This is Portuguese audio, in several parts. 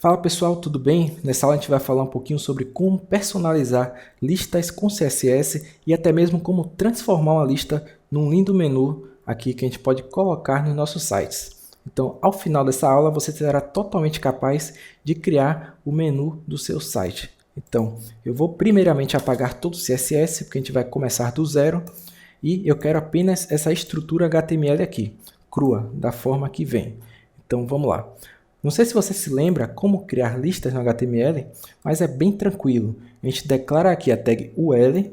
Fala pessoal, tudo bem? Nessa aula a gente vai falar um pouquinho sobre como personalizar listas com CSS e até mesmo como transformar uma lista num lindo menu aqui que a gente pode colocar nos nossos sites. Então, ao final dessa aula, você será totalmente capaz de criar o menu do seu site. Então, eu vou primeiramente apagar todo o CSS, porque a gente vai começar do zero, e eu quero apenas essa estrutura HTML aqui, crua, da forma que vem. Então, vamos lá. Não sei se você se lembra como criar listas no HTML, mas é bem tranquilo. A gente declara aqui a tag UL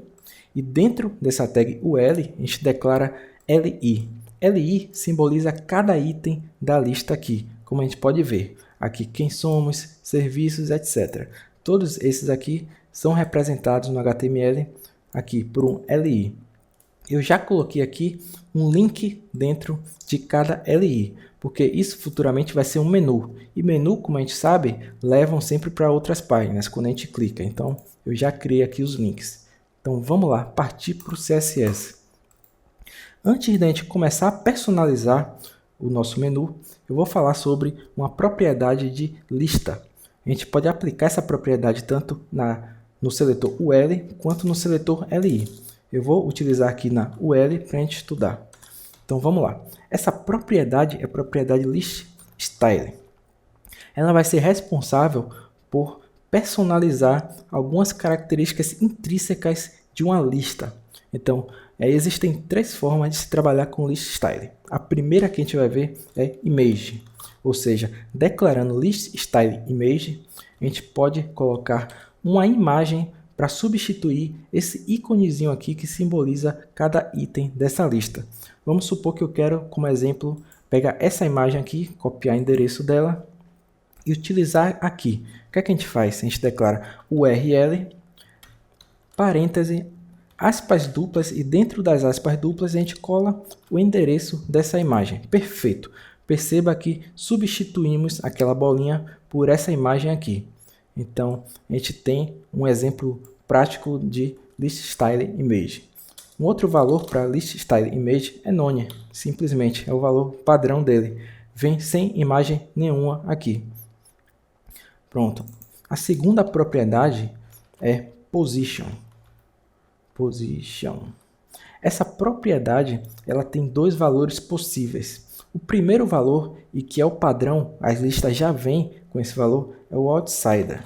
e dentro dessa tag UL a gente declara LI. LI simboliza cada item da lista aqui, como a gente pode ver. Aqui quem somos, serviços, etc. Todos esses aqui são representados no HTML aqui por um LI. Eu já coloquei aqui um link dentro de cada LI, porque isso futuramente vai ser um menu. E menu, como a gente sabe, levam sempre para outras páginas quando a gente clica. Então, eu já criei aqui os links. Então, vamos lá, partir para o CSS. Antes da gente começar a personalizar o nosso menu, eu vou falar sobre uma propriedade de lista. A gente pode aplicar essa propriedade tanto no seletor UL quanto no seletor LI. Eu vou utilizar aqui na UL para a gente estudar. Então vamos lá. Essa propriedade é a propriedade listStyle. Ela vai ser responsável por personalizar algumas características intrínsecas de uma lista. Então, existem três formas de se trabalhar com listStyle. A primeira que a gente vai ver é image, ou seja, declarando listStyleImage, a gente pode colocar uma imagem para substituir esse íconezinho aqui que simboliza cada item dessa lista. Vamos supor que eu quero, como exemplo, pegar essa imagem aqui, copiar o endereço dela e utilizar aqui. O que é que a gente faz? A gente declara URL, parêntese, aspas duplas e dentro das aspas duplas a gente cola o endereço dessa imagem. Perfeito. Perceba que substituímos aquela bolinha por essa imagem aqui. Então, a gente tem um exemplo prático de listStyleImage. Um outro valor para listStyleImage é none, simplesmente é o valor padrão dele. Vem sem imagem nenhuma aqui. Pronto. A segunda propriedade é position. Essa propriedade ela tem dois valores possíveis. O primeiro valor, e que é o padrão, as listas já vêm com esse valor, é o outsider.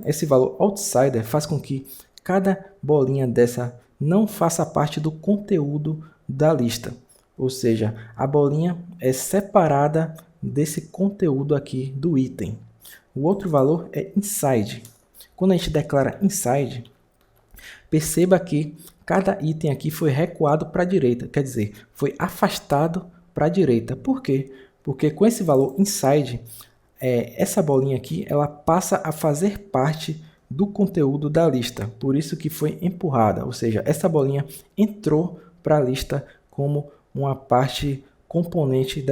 Esse valor outsider faz com que cada bolinha dessa não faça parte do conteúdo da lista. Ou seja, a bolinha é separada desse conteúdo aqui do item. O outro valor é inside. Quando a gente declara inside, perceba que cada item aqui foi recuado para a direita, quer dizer, foi afastado para a direita. Por quê? Porque com esse valor inside, essa bolinha aqui ela passa a fazer parte do conteúdo da lista. Por isso que foi empurrada, ou seja, essa bolinha entrou para a lista como uma parte componente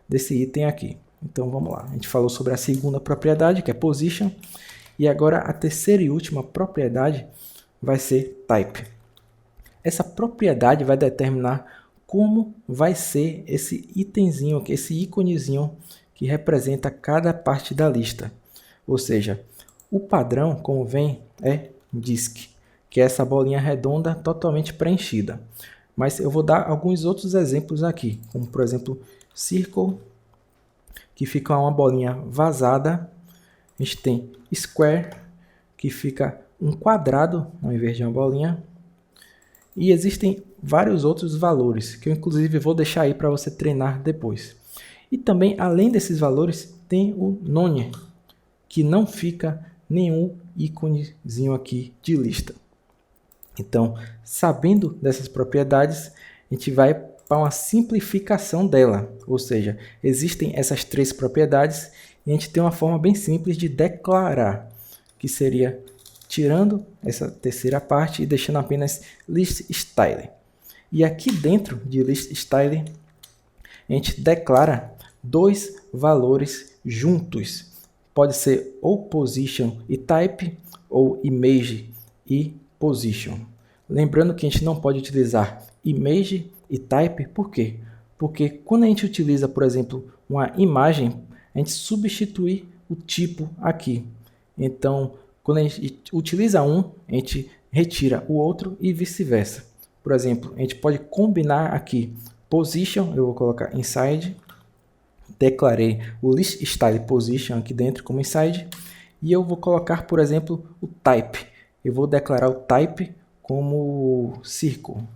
desse item aqui. Então vamos lá, a gente falou sobre a segunda propriedade, que é position, e agora a terceira e última propriedade vai ser type. Essa propriedade vai determinar como vai ser esse itemzinho aqui, esse íconezinho que representa cada parte da lista. Ou seja, o padrão, como vem, é disk, que é essa bolinha redonda totalmente preenchida. Mas eu vou dar alguns outros exemplos aqui, como por exemplo, circle, que fica uma bolinha vazada. A gente tem square, que fica um quadrado ao invés de uma bolinha. E existem vários outros valores, que eu inclusive vou deixar aí para você treinar depois. E também, além desses valores, tem o none, que não fica nenhum íconezinho aqui de lista. Então, sabendo dessas propriedades, a gente vai para uma simplificação dela. Ou seja, existem essas três propriedades e a gente tem uma forma bem simples de declarar, que seria tirando essa terceira parte e deixando apenas listStyle. E aqui dentro de listStyle, a gente declara dois valores juntos. Pode ser ou position e type, ou image e position. Lembrando que a gente não pode utilizar image e type, por quê? Porque quando a gente utiliza, por exemplo, uma imagem, a gente substituir o tipo aqui. Então, quando a gente utiliza um, a gente retira o outro e vice-versa. Por exemplo, a gente pode combinar aqui position, eu vou colocar inside, declarei o list style position aqui dentro como inside, e eu vou colocar, por exemplo, o type. Eu vou declarar o type como círculo.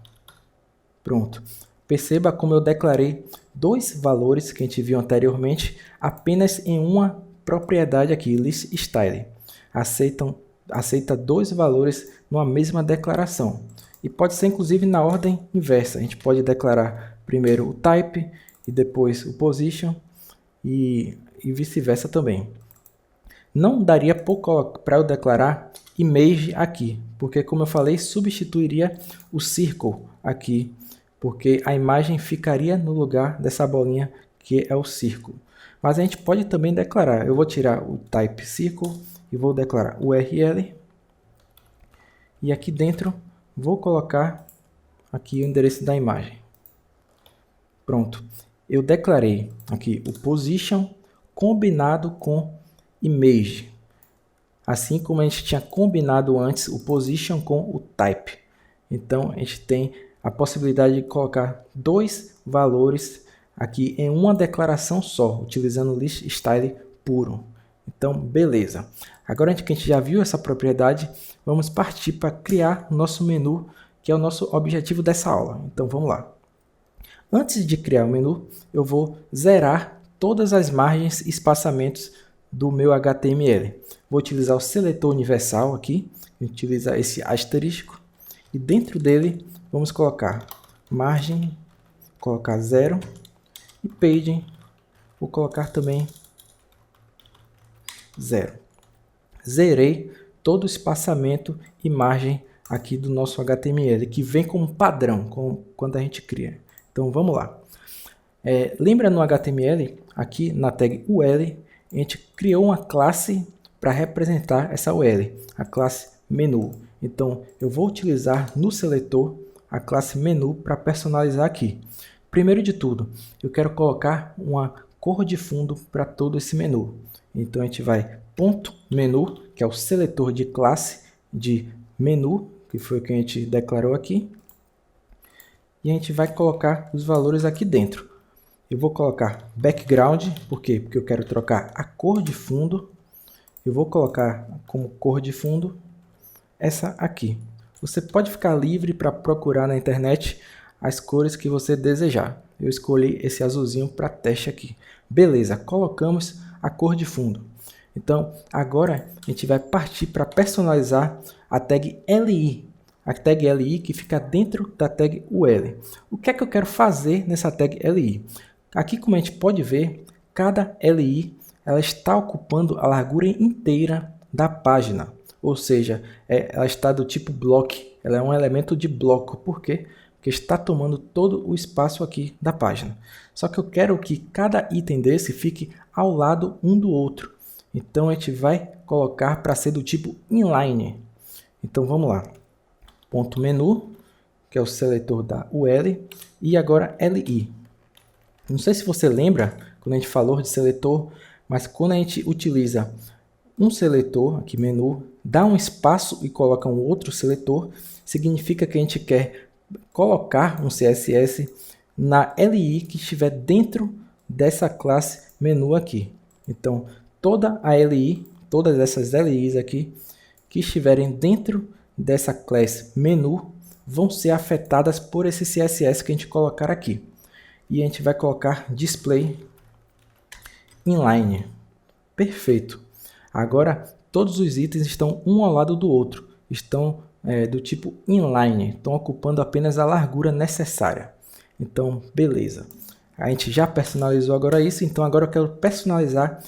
Pronto. Perceba como eu declarei dois valores que a gente viu anteriormente apenas em uma propriedade aqui, list style. Aceita dois valores numa mesma declaração. E pode ser inclusive na ordem inversa. A gente pode declarar primeiro o type e depois o position e vice-versa também. Não daria para eu declarar image aqui, porque como eu falei, substituiria o circle aqui, porque a imagem ficaria no lugar dessa bolinha que é o círculo. Mas a gente pode também declarar, eu vou tirar o type circle e vou declarar URL, e aqui dentro vou colocar aqui o endereço da imagem. Pronto, eu declarei aqui o position combinado com image, assim como a gente tinha combinado antes o position com o type. Então a gente tem a possibilidade de colocar dois valores aqui em uma declaração só, utilizando o list style puro. Então, beleza. Agora que a gente já viu essa propriedade, vamos partir para criar o nosso menu, que é o nosso objetivo dessa aula. Então, vamos lá. Antes de criar o menu, eu vou zerar todas as margens e espaçamentos do meu HTML. Vou utilizar o seletor universal aqui, utilizar esse asterisco, e dentro dele vamos colocar margem, colocar 0 e padding, vou colocar também 0. Zerei todo o espaçamento e margem aqui do nosso HTML, que vem como padrão quando a gente cria. Então vamos lá. Lembra no HTML, aqui na tag UL, a gente criou uma classe para representar essa UL, a classe menu. Então eu vou utilizar no seletor a classe menu para personalizar aqui. Primeiro de tudo, eu quero colocar uma cor de fundo para todo esse menu. Então a gente vai ponto menu, que é o seletor de classe de menu, que foi o que a gente declarou aqui. E a gente vai colocar os valores aqui dentro. Eu vou colocar background, por quê? Porque eu quero trocar a cor de fundo. Eu vou colocar como cor de fundo essa aqui. Você pode ficar livre para procurar na internet as cores que você desejar. Eu escolhi esse azulzinho para teste aqui. Beleza, colocamos a cor de fundo. Então, agora a gente vai partir para personalizar a tag LI. A tag LI que fica dentro da tag UL. O que é que eu quero fazer nessa tag LI? Aqui, como a gente pode ver, cada LI ela está ocupando a largura inteira da página. Ou seja, ela está do tipo block. Ela é um elemento de bloco. Por quê? Porque está tomando todo o espaço aqui da página. Só que eu quero que cada item desse fique ao lado um do outro. Então a gente vai colocar para ser do tipo inline. Então vamos lá. Ponto menu, que é o seletor da UL, e agora LI. Não sei se você lembra quando a gente falou de seletor, mas quando a gente utiliza um seletor, aqui menu, dá um espaço e coloca um outro seletor, significa que a gente quer colocar um CSS na LI que estiver dentro dessa classe menu aqui. Então, toda a LI, todas essas LIs aqui que estiverem dentro dessa classe menu vão ser afetadas por esse CSS que a gente colocar aqui. E a gente vai colocar display inline. Perfeito. Agora todos os itens estão um ao lado do outro. Estão do tipo inline. Estão ocupando apenas a largura necessária. Então, beleza. A gente já personalizou agora isso. Então agora eu quero personalizar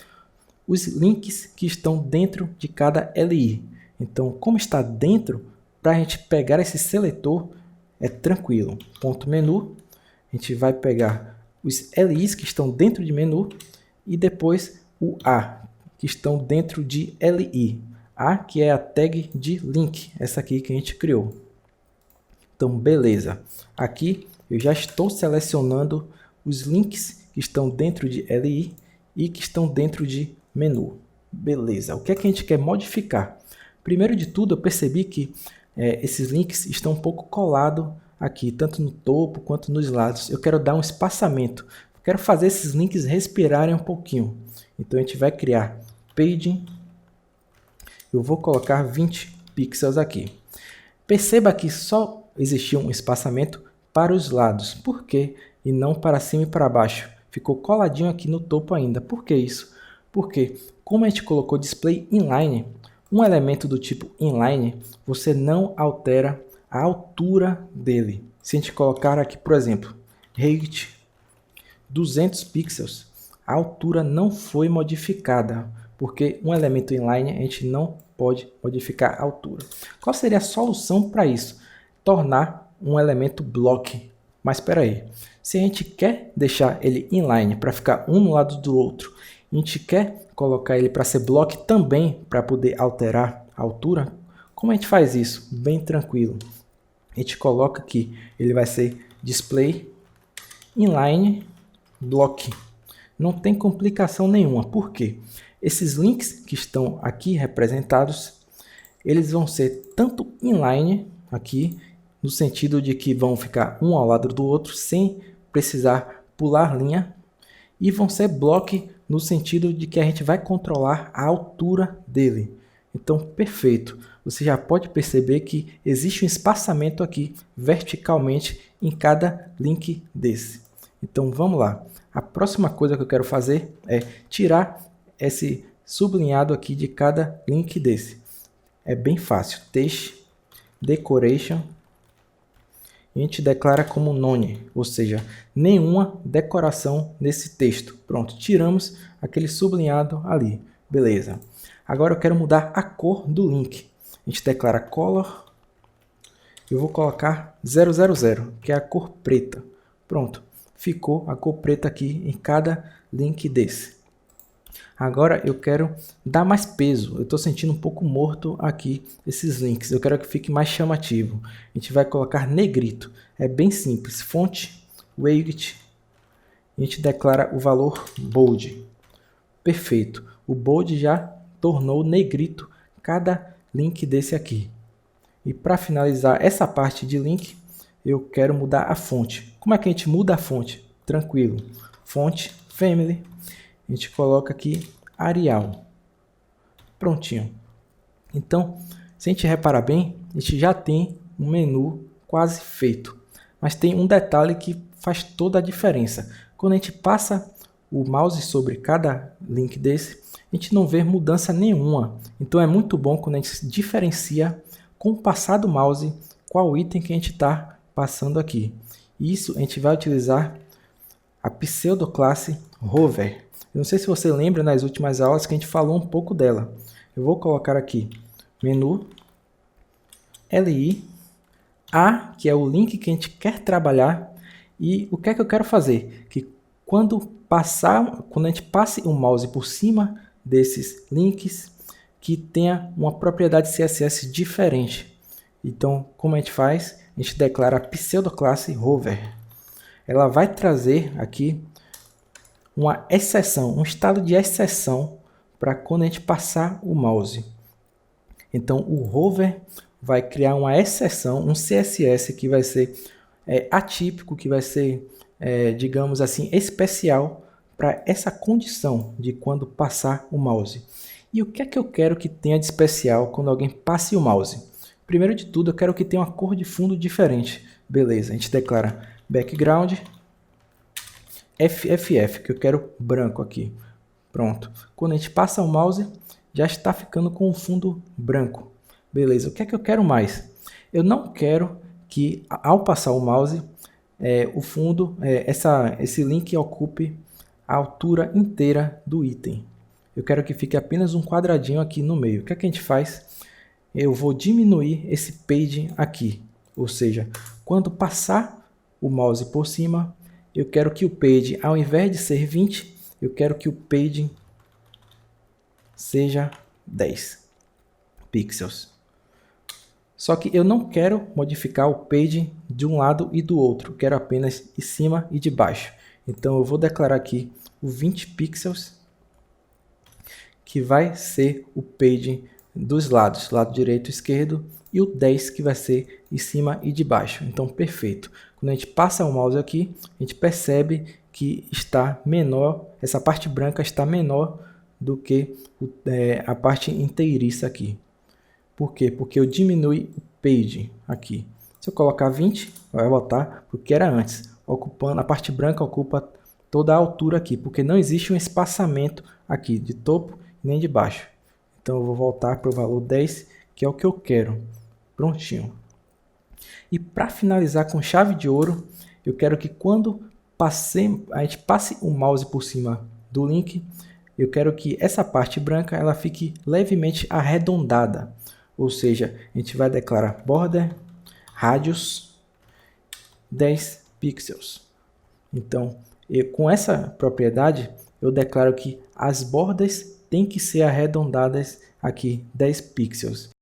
os links que estão dentro de cada LI. Então, como está dentro, para a gente pegar esse seletor, é tranquilo. Ponto menu, a gente vai pegar os LIs que estão dentro de menu e depois o A, que estão dentro de LI. A, que é a tag de link, essa aqui que a gente criou. Então, beleza. Aqui eu já estou selecionando os links que estão dentro de LI e que estão dentro de menu. Beleza, o que é que a gente quer modificar? Primeiro de tudo, eu percebi que esses links estão um pouco colados aqui, tanto no topo quanto nos lados. Eu quero dar um espaçamento, eu quero fazer esses links respirarem um pouquinho. Então a gente vai criar Paging, eu vou colocar 20 pixels aqui. Perceba que só existia um espaçamento para os lados. Por quê? E não para cima e para baixo. Ficou coladinho aqui no topo ainda. Por que isso? Porque como a gente colocou display inline, um elemento do tipo inline, você não altera a altura dele. Se a gente colocar aqui, por exemplo, height 200 pixels, a altura não foi modificada, porque um elemento inline a gente não pode modificar a altura. Qual seria a solução para isso? Tornar um elemento block. Mas espera aí, se a gente quer deixar ele inline para ficar um no lado do outro, a gente quer colocar ele para ser block também para poder alterar a altura, como a gente faz isso? Bem tranquilo. A gente coloca aqui, ele vai ser display inline block. Não tem complicação nenhuma. Por quê? Esses links que estão aqui representados, eles vão ser tanto inline aqui, no sentido de que vão ficar um ao lado do outro, sem precisar pular linha, e vão ser block no sentido de que a gente vai controlar a altura dele. Então, perfeito. Você já pode perceber que existe um espaçamento aqui verticalmente em cada link desse. Então, vamos lá. A próxima coisa que eu quero fazer é tirar esse sublinhado aqui de cada link desse. É bem fácil. Text, decoration. A gente declara como none, ou seja, nenhuma decoração nesse texto. Pronto, tiramos aquele sublinhado ali. Beleza. Agora eu quero mudar a cor do link. A gente declara color. Eu vou colocar 000, que é a cor preta. Pronto, ficou a cor preta aqui em cada link desse. Agora eu quero dar mais peso. Eu estou sentindo um pouco morto aqui esses links. Eu quero que fique mais chamativo. A gente vai colocar negrito. É bem simples. Fonte, weight. A gente declara o valor bold. Perfeito. O bold já tornou negrito cada link desse aqui. E para finalizar essa parte de link, eu quero mudar a fonte. Como é que a gente muda a fonte? Tranquilo. Fonte, family. A gente coloca aqui Arial. Prontinho. Então, se a gente reparar bem, a gente já tem um menu quase feito. Mas tem um detalhe que faz toda a diferença. Quando a gente passa o mouse sobre cada link desse, a gente não vê mudança nenhuma. Então é muito bom quando a gente diferencia com o passar do mouse qual item que a gente está passando aqui. Isso a gente vai utilizar a pseudoclasse Hover. Eu não sei se você lembra nas últimas aulas que a gente falou um pouco dela. Eu vou colocar aqui menu, LI, A, que é o link que a gente quer trabalhar, e o que é que eu quero fazer? Que quando a gente passe o mouse por cima desses links, que tenha uma propriedade CSS diferente. Então, como a gente faz? A gente declara a pseudoclasse Hover. Ela vai trazer aqui uma exceção, um estado de exceção para quando a gente passar o mouse. Então o hover vai criar uma exceção, um CSS que vai ser atípico, que vai ser, digamos assim, especial para essa condição de quando passar o mouse. E o que é que eu quero que tenha de especial quando alguém passe o mouse? Primeiro de tudo, eu quero que tenha uma cor de fundo diferente. Beleza, a gente declara background FFF, que eu quero branco aqui. Pronto. Quando a gente passa o mouse, já está ficando com o fundo branco. Beleza. O que é que eu quero mais? Eu não quero que, ao passar o mouse, o fundo, esse link ocupe a altura inteira do item. Eu quero que fique apenas um quadradinho aqui no meio. O que é que a gente faz? Eu vou diminuir esse page aqui. Ou seja, quando passar o mouse por cima, eu quero que o page, ao invés de ser 20, eu quero que o page seja 10 pixels. Só que eu não quero modificar o page de um lado e do outro. Eu quero apenas de cima e de baixo. Então eu vou declarar aqui o 20 pixels. que vai ser o page dos lados, lado direito e esquerdo, e o 10 que vai ser em cima e de baixo. Então, perfeito. Quando a gente passa o mouse aqui, a gente percebe que está menor, essa parte branca está menor do que a parte inteiriça aqui. Por quê? Porque eu diminui o page aqui. Se eu colocar 20, vai voltar para o que era antes. Ocupando, a parte branca ocupa toda a altura aqui, porque não existe um espaçamento aqui de topo nem de baixo. Então eu vou voltar para o valor 10, que é o que eu quero. Prontinho. E para finalizar com chave de ouro, eu quero que quando a gente passe o mouse por cima do link, eu quero que essa parte branca ela fique levemente arredondada. Ou seja, a gente vai declarar border radius 10 pixels. Então, com essa propriedade, eu declaro que as bordas têm que ser arredondadas aqui 10 pixels.